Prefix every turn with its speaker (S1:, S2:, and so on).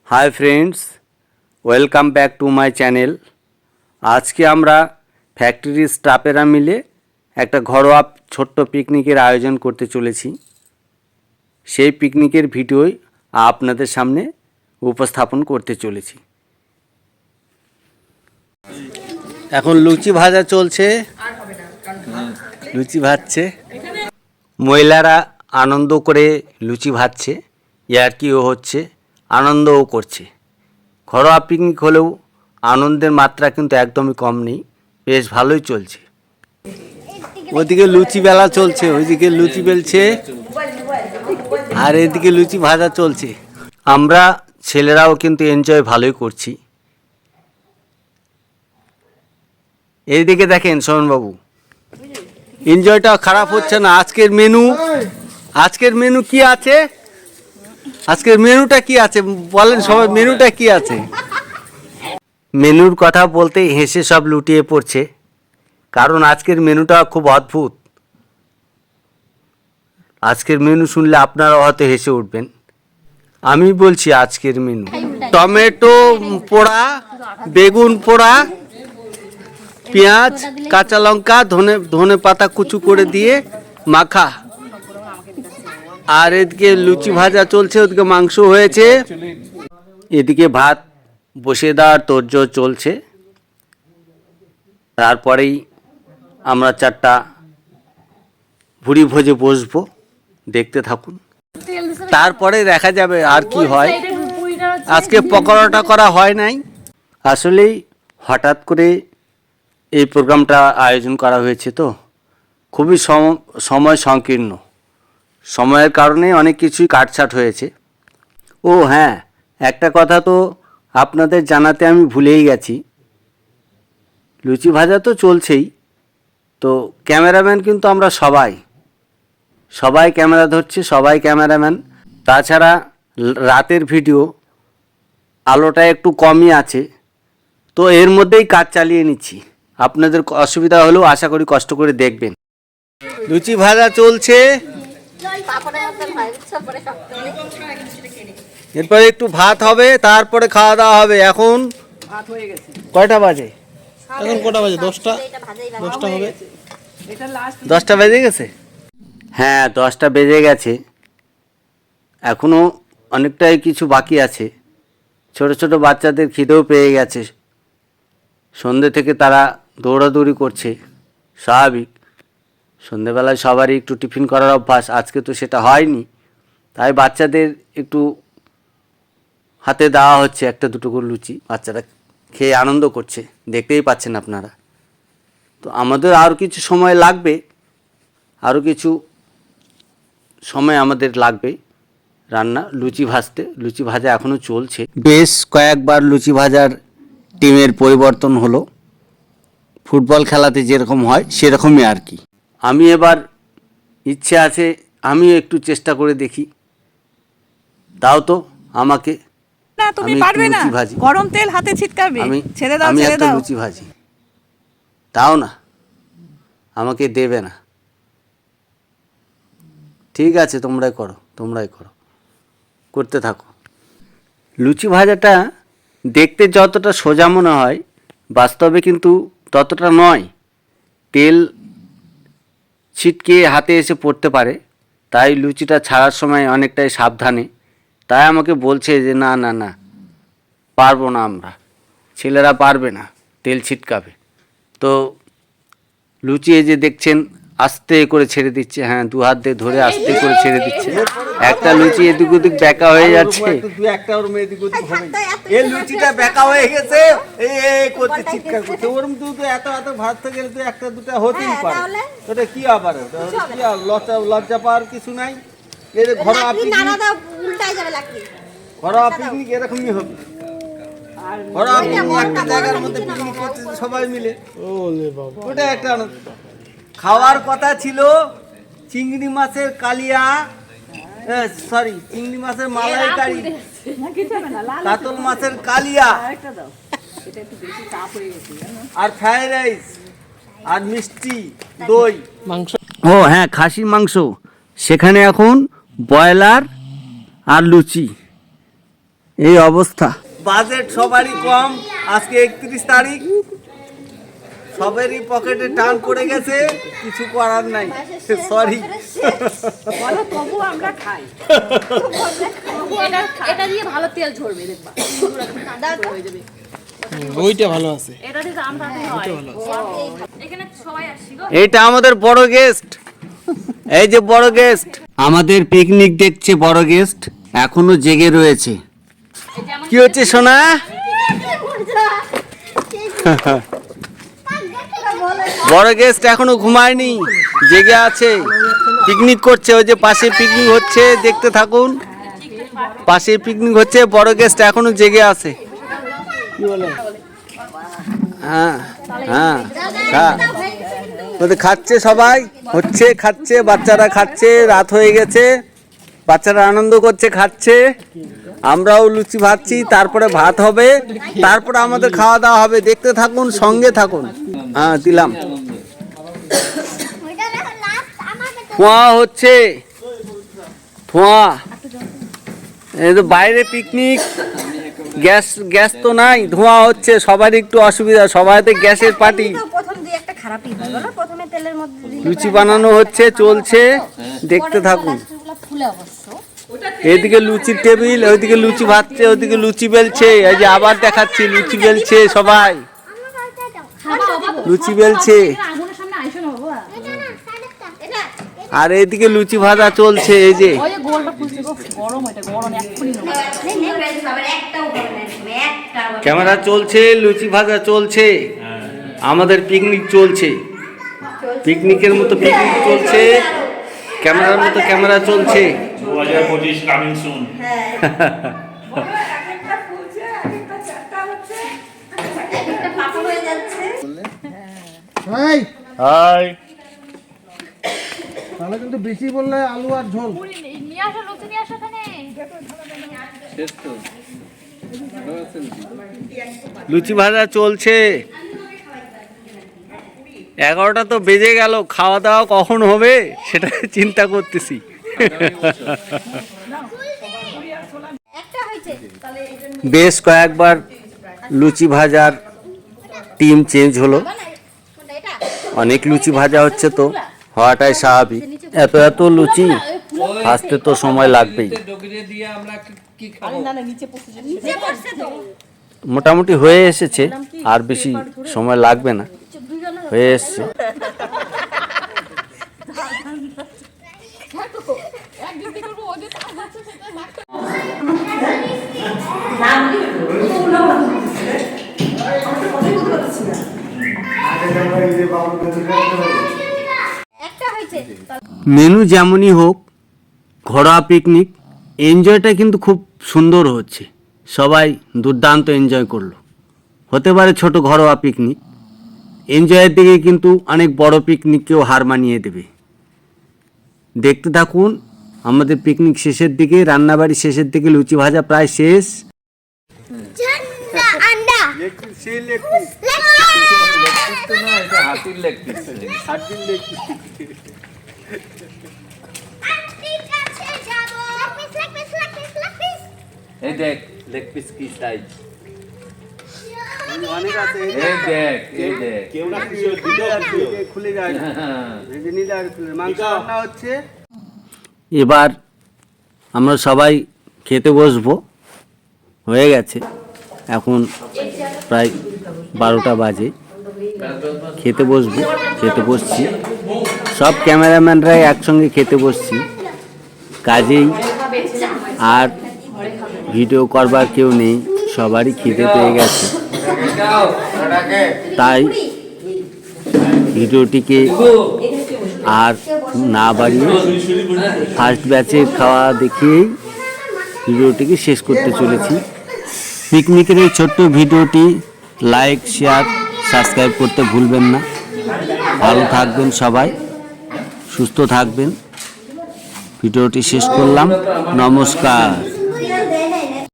S1: Hi friends, welcome back to my channel. आज के আমরা ফ্যাক্টরি স্টাফেরা মিলে একটা ঘরোয়া ছোট্ট পিকনিকের আয়োজন করতে চলেছি। সেই পিকনিকের ভিডিওই আপনাদের সামনে উপস্থাপন করতে চলেছি। এখন লুচি ভাজা চলছে, লুচি ভাজছে, মহিলারা আনন্দ করে লুচি ভাজছে, ইয়ার্কিও হচ্ছে, আনন্দও করছে। ঘরোয়া পিকনিক হলেও আনন্দের মাত্রা কিন্তু একদমই কম নেই, বেশ ভালোই চলছে। ওদিকে লুচি বেলা চলছে, ওইদিকে লুচি বেলছে, আর এদিকে লুচি ভাজা চলছে। আমরা ছেলেরাও কিন্তু এনজয় ভালোই করছি। এইদিকে দেখেন শোভনবাবু, এনজয়টা খারাপ হচ্ছে না। আজকের মেনু কি আছে? আজকের মেনুটা কি আছে বলেন সবাই, মেনুটা কি আছে? মেনুর কথা বলতে হেসে সব লুটিয়ে পড়ছে, কারণ আজকের মেনুটা খুব অদ্ভুত। আজকের মেনু শুনলে আপনারা হয়তো হেসে উঠবেন। আমি বলছি আজকের মেনু: টমেটো পোড়া, বেগুন পোড়া, পেঁয়াজ, কাঁচা লঙ্কা, ধনে পাতা কুচু করে দিয়ে মাখা, আর এদিকে লুচি ভাজা চলছে, ওদিকে মাংস হয়েছে, এদিকে ভাত বসিয়ে দেওয়ার তোড়জোড় চলছে। তারপরেই আমরা চারটা ভুড়ি ভোজে বসবো, দেখতে থাকুন, তারপরে দেখা যাবে আর কি হয়। আজকে পকোড়াটা করা হয় নাই, আসলেই হঠাৎ করে এই প্রোগ্রামটা আয়োজন করা হয়েছে, তো খুবই সময় সংকীর্ণ, সময়ের কারণে অনেক কিছুই কাটছাট হয়েছে। ও হ্যাঁ, একটা কথা তো আপনাদের জানাতে আমি ভুলেই গেছি, লুচি ভাজা তো চলছেই, তো ক্যামেরাম্যান কিন্তু আমরা সবাই ক্যামেরা ধরছে, সবাই ক্যামেরাম্যান। তাছাড়া রাতের ভিডিও, আলোটা একটু কমই আছে, তো এর মধ্যেই কাজ চালিয়ে নিচ্ছি। আপনাদের অসুবিধা হলেও আশা করি কষ্ট করে দেখবেন। লুচি ভাজা চলছে, এরপরে একটু ভাত হবে, তারপরে খাওয়া দাওয়া হবে। এখন কয়টা বাজে?
S2: এখন কটা বাজে? 10টা হবে।
S1: 10টা বেজে গেছে? হ্যাঁ, 10টা বেজে গেছে। এখনও অনেকটাই কিছু বাকি আছে। ছোট ছোট বাচ্চাদের খিদেও পেয়ে গেছে, সন্ধ্যে থেকে তারা দৌড়াদৌড়ি করছে, স্বাভাবিক। সন্ধ্যেবেলায় সবারই একটু টিফিন করার অভ্যাস, আজকে তো সেটা হয়নি, তাই বাচ্চাদের একটু হাতে দেওয়া হচ্ছে একটা দুটো করে লুচি। বাচ্চারা খেয়ে আনন্দ করছে, দেখতেই পাচ্ছেন আপনারা। তো আমাদের আরও কিছু সময় লাগবে, আরও কিছু সময় আমাদের লাগবে রান্না, লুচি ভাজতে। লুচি ভাজা এখনও চলছে, বেশ কয়েকবার লুচি ভাজার টিমের পরিবর্তন হলো, ফুটবল খেলাতে যেরকম হয় সেরকমই আর কি। আমি এবার ইচ্ছে আছে আমি একটু চেষ্টা করে দেখি, দাও তো আমাকে।
S3: না, তুমি পারবে না, গরম তেল হাতে ছিটকাবে। ছেড়ে দাও,
S1: আমি একটা লুচি ভাজি, দাও না, আমাকে দেবে না। ঠিক আছে, তোমরাই করো, করতে থাকো। লুচি ভাজাটা দেখতে যতটা সোজা মনে হয়, বাস্তবে কিন্তু ততটা নয়। তেল ছিটকে হাতে এসে পড়তে পারে, তাই লুচিটা ছাড়ার সময় অনেকটাই সাবধানে। তাই আমাকে বলছে যে না না না, পারবো না, আমরা ছেলেরা পারবে না, তেল ছিটকাবে। তো লুচি এই যে দেখছেন আস্তে করে ছেড়ে দিচ্ছে, হ্যাঁ, দু হাত দিয়ে ধরে আস্তে করে ছেড়ে দিচ্ছে। একটা লুচি এদিক ওদিক বেঁকা হয়ে যাচ্ছে, এই লুচিটা বেঁকা হয়ে গেছে, এই করতে চিৎকার করছে। ওরম তুই তো এত ভাত থেকে গেলে তুই একটা দুটা হতেই পারে, ওটা কি আবার, কি লজ্জা পাওয়ার কিছু নাই। এই ঘরোয়া পিকনিক এরকমই হবে। ঘরোয়া পিকনিক একটা জায়গার মধ্যে পিকনিক করছে সবাই মিলে, ওটা একটা আনন্দ। খাওয়ার কথা ছিল চিংড়ি মাছের কালিয়া, চিংড়ি মাছের মালাইকারি, কাতল মাছের কালিয়া, আর ফ্রাইড রাইস, আর মিষ্টি, দই, মাংস। ও হ্যাঁ, খাসির মাংস। সেখানে এখন ব্রয়লার আর লুচি, এই অবস্থা। বাজেট সবারই কম, আজকে 31 তারিখ, সবারই পকেটে টান পড়ে গেছে, কিছু করার নাই, সরি।
S3: বলো তবু আমরা খাই।
S4: এটা দিয়ে ভালো তেল ঝরবে দেখবা। হয়ে যাবে।
S2: ওইটা ভালো আছে।
S4: এটা দিয়ে আমরা হয়। এখানে সবাই আসছি গো।
S1: এইটা আমাদের বড় গেস্ট, এই যে বড় গেস্ট, আমাদের পিকনিক দেখছে বড় গেস্ট, এখনো জেগে রয়েছে। কি হচ্ছে সোনা? বড় গেস্ট এখনো ঘুমায়নি, জেগে আছে, পিকনিক করছে। ওই যে পাশে পিকনিক হচ্ছে, দেখতে থাকুন, পাশে পিকনিক হচ্ছে, বড় গেস্ট এখনো জেগে আছে। হ্যাঁ হ্যাঁ হ্যাঁ, ওদের খাচ্ছে, সবাই হচ্ছে, খাচ্ছে, বাচ্চারা খাচ্ছে, রাত হয়ে গেছে, বাচ্চারা আনন্দ করছে, খাচ্ছে, আমরাও লুচি ভাজছি, তারপরে ভাত হবে, তারপরে আমাদের খাওয়া দাওয়া হবে। দেখতে থাকুন, সঙ্গে থাকুন। হ্যাঁ দিলাম। ধোঁয়া হচ্ছে, ধোঁয়া, এই তো বাইরে পিকনিক, গ্যাস গ্যাস তো নাই, ধোঁয়া হচ্ছে, সবারই একটু অসুবিধা, সবাইতে গ্যাসের পার্টি। লুচি বানানো হচ্ছে, চলছে, দেখতে থাকুন। এইদিকে লুচির টেবিল, ওইদিকে লুচি ভাজছে, ওইদিকে লুচি বেলছে, এই যে আবার দেখাচ্ছি, লুচি বেলছে, সবাই লুচি বেলছে, আর এইদিকে লুচি ভাজা চলছে। এই যে ক্যামেরা চলছে, লুচি ভাজা চলছে, আমাদের পিকনিক চলছে, পিকনিকের মতো পিকনিক চলছে, ক্যামেরার মতো ক্যামেরা চলছে।
S5: 2025 কামিং সুন।
S2: হাই
S5: হাই,
S2: তাহলে কিন্তু বেশি বললে আলু আর ঝোল।
S4: নিয়ে আসো লুচি নিয়ে আসো এখানে।
S1: লুচি ভাজা চলছে, 11টা তো বেজে গেল, খাওয়া দাওয়া কখন হবে সেটা চিন্তা করতেছি। বেশ কয়েকবার লুচি ভাজার টিম চেঞ্জ হলো, অনেক লুচি ভাজা হচ্ছে, তো হওয়াটাই স্বাভাবিক, এত এত লুচি ভাজতে তো সময় লাগবেই। মোটামুটি হয়ে এসেছে, আর বেশি সময় লাগবে না, হয়ে এসছে। মেনু যেমনই হোক, ঘরোয়া পিকনিক, এনজয়টা কিন্তু খুব সুন্দর হচ্ছে, সবাই দুর্দান্ত এনজয় করলো। হতে পারে ছোট ঘরোয়া পিকনিক, এনজয়ের দিকে কিন্তু অনেক বড় পিকনিককেও হার মানিয়ে দেবে। দেখতে থাকুন, আমাদের পিকনিক শেষের দিকে, রান্নাবাড়ি শেষের দিকে, লুচি ভাজা প্রায় শেষ। এই দেখ লেগ পিস কি সাইজ, অনেক আছে, এই দেখ, এই দেখ, কেউ না কিছু দিতে আছে, খুলে যায়, এই যে নিলে আর মাংস রান্না হচ্ছে। এবার আমরা সবাই খেতে বসবো, হয়ে গেছে, এখন প্রায় 12টা বাজে, খেতে বসবো, খেতে বসছি, সব ক্যামেরাম্যানরাই একসঙ্গে খেতে বসছি, কাজেই আর ভিডিও করবার কেউ নেই, সবারই খিদে পেয়ে গেছে, তাই ভিডিওটিকে আর না বাড়িয়ে ফার্স্ট ব্যাচের খাওয়া দেখিয়েই ভিডিওটিকে শেষ করতে চলেছি। পিকনিকের এই ছোট্ট ভিডিওটি লাইক, শেয়ার, সাবস্ক্রাইব করতে ভুলবেন না। ভালো থাকবেন সবাই, সুস্থ থাকবেন। ভিডিওটি শেষ করলাম, নমস্কার।